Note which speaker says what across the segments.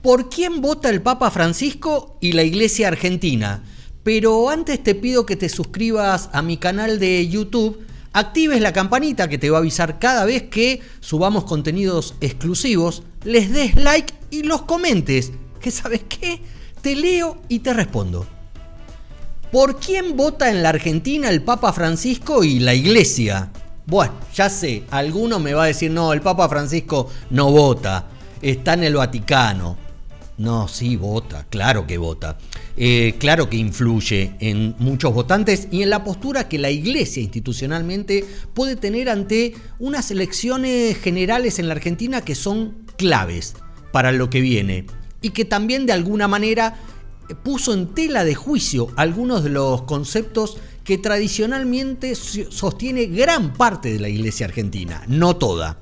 Speaker 1: ¿Por quién vota el Papa Francisco y la Iglesia Argentina? Pero antes te pido que te suscribas a mi canal de YouTube, actives la campanita que te va a avisar cada vez que subamos contenidos exclusivos, les des like y los comentes, que ¿sabes qué? Te leo y te respondo. ¿Por quién vota en la Argentina el Papa Francisco y la Iglesia? Bueno, ya sé, alguno me va a decir, no, el Papa Francisco no vota, está en el Vaticano. No, sí vota, claro que vota. Claro que influye en muchos votantes y en la postura que la Iglesia institucionalmente puede tener ante unas elecciones generales en la Argentina que son claves para lo que viene y que también de alguna manera puso en tela de juicio algunos de los conceptos que tradicionalmente sostiene gran parte de la Iglesia argentina, no toda.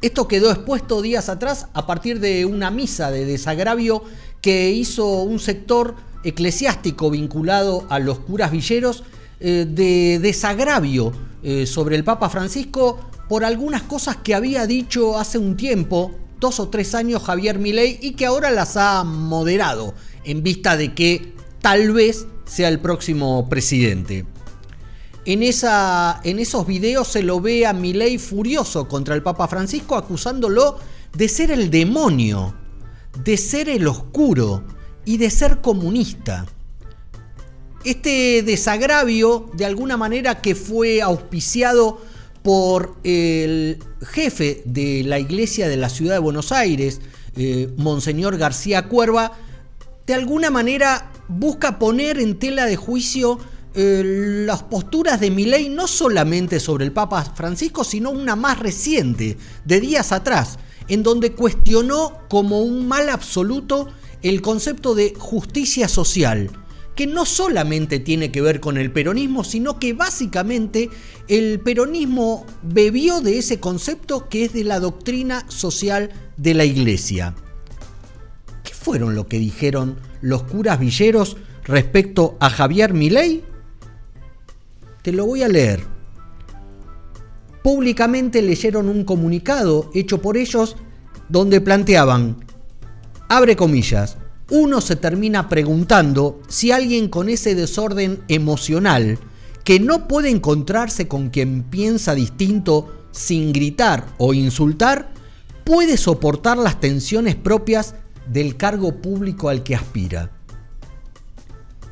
Speaker 1: Esto quedó expuesto días atrás a partir de una misa de desagravio que hizo un sector eclesiástico vinculado a los curas villeros de desagravio sobre el Papa Francisco por algunas cosas que había dicho hace un tiempo, 2 o 3 años, Javier Milei, y que ahora las ha moderado en vista de que tal vez sea el próximo presidente. En esos videos se lo ve a Milei furioso contra el Papa Francisco, acusándolo de ser el demonio, de ser el oscuro y de ser comunista. Este desagravio, de alguna manera, que fue auspiciado por el jefe de la Iglesia de la Ciudad de Buenos Aires, Monseñor García Cuerva, de alguna manera busca poner en tela de juicio las posturas de Milei, no solamente sobre el Papa Francisco, sino una más reciente, de días atrás, en donde cuestionó como un mal absoluto el concepto de justicia social, que no solamente tiene que ver con el peronismo, sino que básicamente el peronismo bebió de ese concepto que es de la doctrina social de la Iglesia. ¿Qué fueron lo que dijeron los curas villeros respecto a Javier Milei? Te lo voy a leer. Públicamente leyeron un comunicado hecho por ellos donde planteaban, abre comillas, uno se termina preguntando si alguien con ese desorden emocional que no puede encontrarse con quien piensa distinto sin gritar o insultar, puede soportar las tensiones propias del cargo público al que aspira.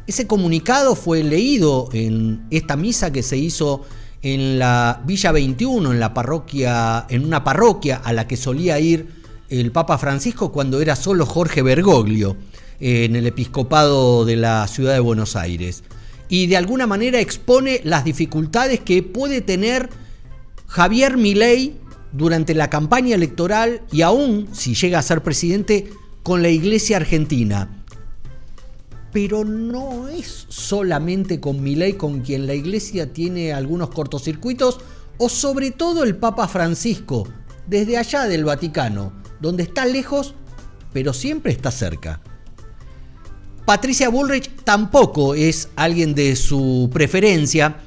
Speaker 1: Ese comunicado fue leído en esta misa que se hizo en la Villa 21, en una parroquia a la que solía ir el Papa Francisco cuando era solo Jorge Bergoglio, en el episcopado de la Ciudad de Buenos Aires. Y de alguna manera expone las dificultades que puede tener Javier Milei durante la campaña electoral y aún, si llega a ser presidente, con la Iglesia argentina. Pero no es solamente con Milei con quien la Iglesia tiene algunos cortocircuitos, o sobre todo el Papa Francisco, desde allá del Vaticano, donde está lejos, pero siempre está cerca. Patricia Bullrich tampoco es alguien de su preferencia,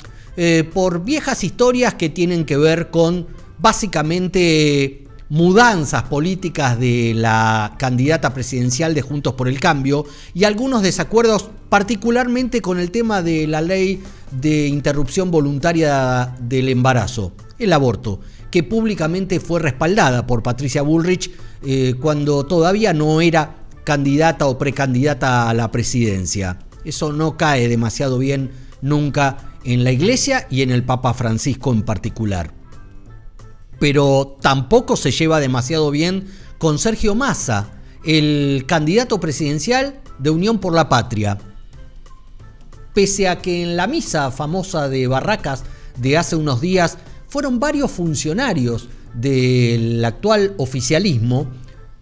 Speaker 1: por viejas historias que tienen que ver con básicamente mudanzas políticas de la candidata presidencial de Juntos por el Cambio y algunos desacuerdos particularmente con el tema de la ley de interrupción voluntaria del embarazo, el aborto, que públicamente fue respaldada por Patricia Bullrich cuando todavía no era candidata o precandidata a la presidencia. Eso no cae demasiado bien nunca en la Iglesia y en el Papa Francisco en particular. Pero tampoco se lleva demasiado bien con Sergio Massa, el candidato presidencial de Unión por la Patria. Pese a que en la misa famosa de Barracas de hace unos días fueron varios funcionarios del actual oficialismo,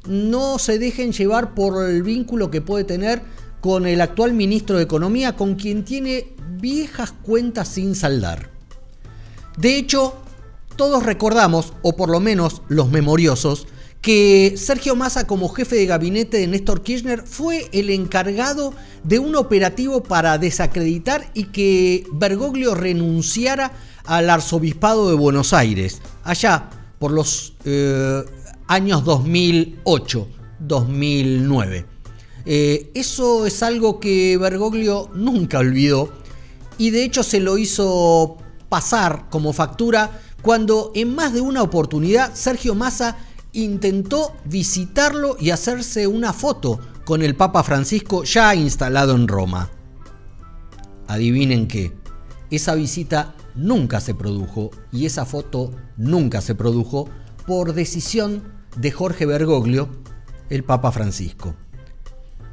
Speaker 1: no se dejen llevar por el vínculo que puede tener con el actual ministro de Economía, con quien tiene viejas cuentas sin saldar. De hecho, todos recordamos, o por lo menos los memoriosos, que Sergio Massa, como jefe de gabinete de Néstor Kirchner, fue el encargado de un operativo para desacreditar y que Bergoglio renunciara al arzobispado de Buenos Aires, allá por los años 2008, 2009. Eso es algo que Bergoglio nunca olvidó y de hecho se lo hizo pasar como factura cuando en más de una oportunidad Sergio Massa intentó visitarlo y hacerse una foto con el Papa Francisco ya instalado en Roma. Adivinen qué, esa visita nunca se produjo y esa foto nunca se produjo por decisión de Jorge Bergoglio, el Papa Francisco.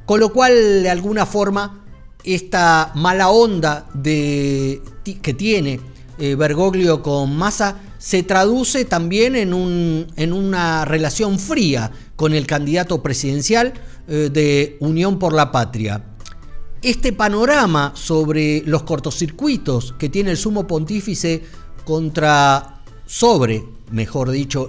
Speaker 1: Con lo cual, de alguna forma, esta mala onda que tiene Bergoglio con Massa se traduce también en una relación fría con el candidato presidencial de Unión por la Patria. Este panorama sobre los cortocircuitos que tiene el sumo pontífice sobre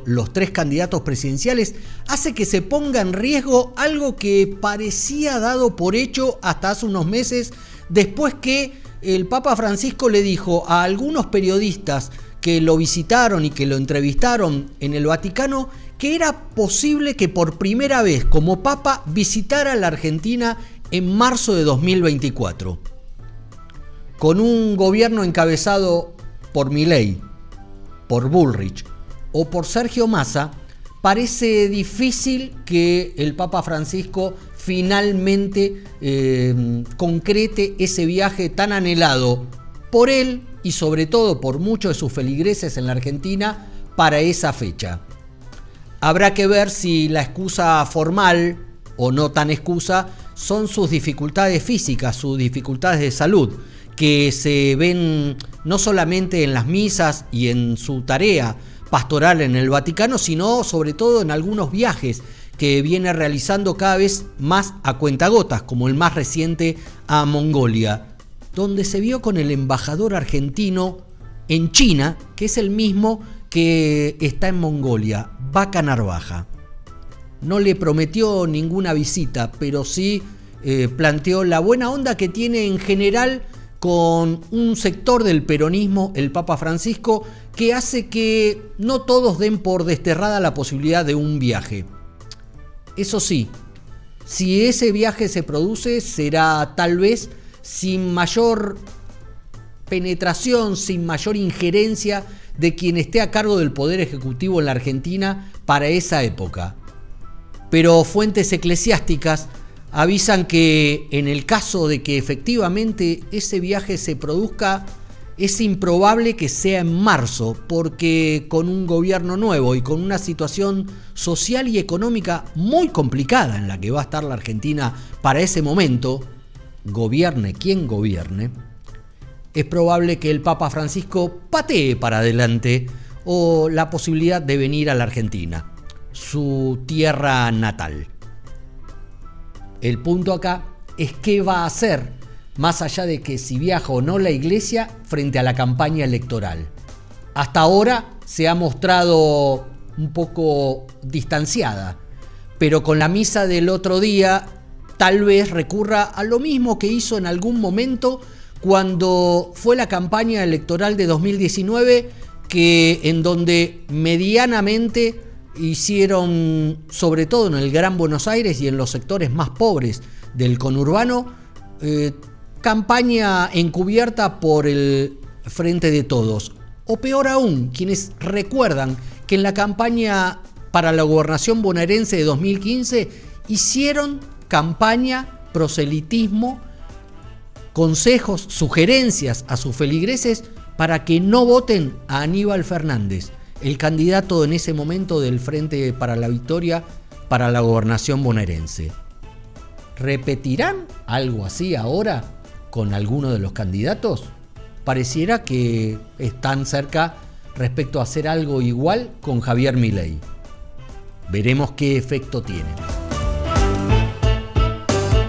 Speaker 1: los tres candidatos presidenciales hace que se ponga en riesgo algo que parecía dado por hecho hasta hace unos meses, después que el Papa Francisco le dijo a algunos periodistas que lo visitaron y que lo entrevistaron en el Vaticano que era posible que por primera vez como Papa visitara la Argentina en marzo de 2024. Con un gobierno encabezado por Milei, por Bullrich o por Sergio Massa, parece difícil que el Papa Francisco finalmente concrete ese viaje tan anhelado por él y sobre todo por muchos de sus feligreses en la Argentina para esa fecha. Habrá que ver si la excusa formal o no tan excusa son sus dificultades físicas, sus dificultades de salud, que se ven no solamente en las misas y en su tarea pastoral en el Vaticano, sino sobre todo en algunos viajes que viene realizando cada vez más a cuentagotas, como el más reciente a Mongolia, donde se vio con el embajador argentino en China, que es el mismo que está en Mongolia, Vaca Narvaja. No le prometió ninguna visita, pero sí planteó la buena onda que tiene en general con un sector del peronismo, el Papa Francisco, que hace que no todos den por desterrada la posibilidad de un viaje. Eso sí, si ese viaje se produce, será tal vez sin mayor penetración, sin mayor injerencia de quien esté a cargo del Poder Ejecutivo en la Argentina para esa época. Pero fuentes eclesiásticas avisan que en el caso de que efectivamente ese viaje se produzca, es improbable que sea en marzo, porque con un gobierno nuevo y con una situación social y económica muy complicada en la que va a estar la Argentina para ese momento, gobierne quien gobierne, es probable que el Papa Francisco patee para adelante o la posibilidad de venir a la Argentina, su tierra natal. El punto acá es qué va a hacer, más allá de que si viaja o no la Iglesia frente a la campaña electoral. Hasta ahora se ha mostrado un poco distanciada, pero con la misa del otro día tal vez recurra a lo mismo que hizo en algún momento cuando fue la campaña electoral de 2019, en donde medianamente hicieron, sobre todo en el Gran Buenos Aires y en los sectores más pobres del conurbano, campaña encubierta por el Frente de Todos. O peor aún, quienes recuerdan que en la campaña para la gobernación bonaerense de 2015 hicieron campaña, proselitismo, consejos, sugerencias a sus feligreses para que no voten a Aníbal Fernández, el candidato en ese momento del Frente para la Victoria para la gobernación bonaerense. ¿Repetirán algo así ahora con alguno de los candidatos? Pareciera que están cerca respecto a hacer algo igual con Javier Milei. Veremos qué efecto tiene.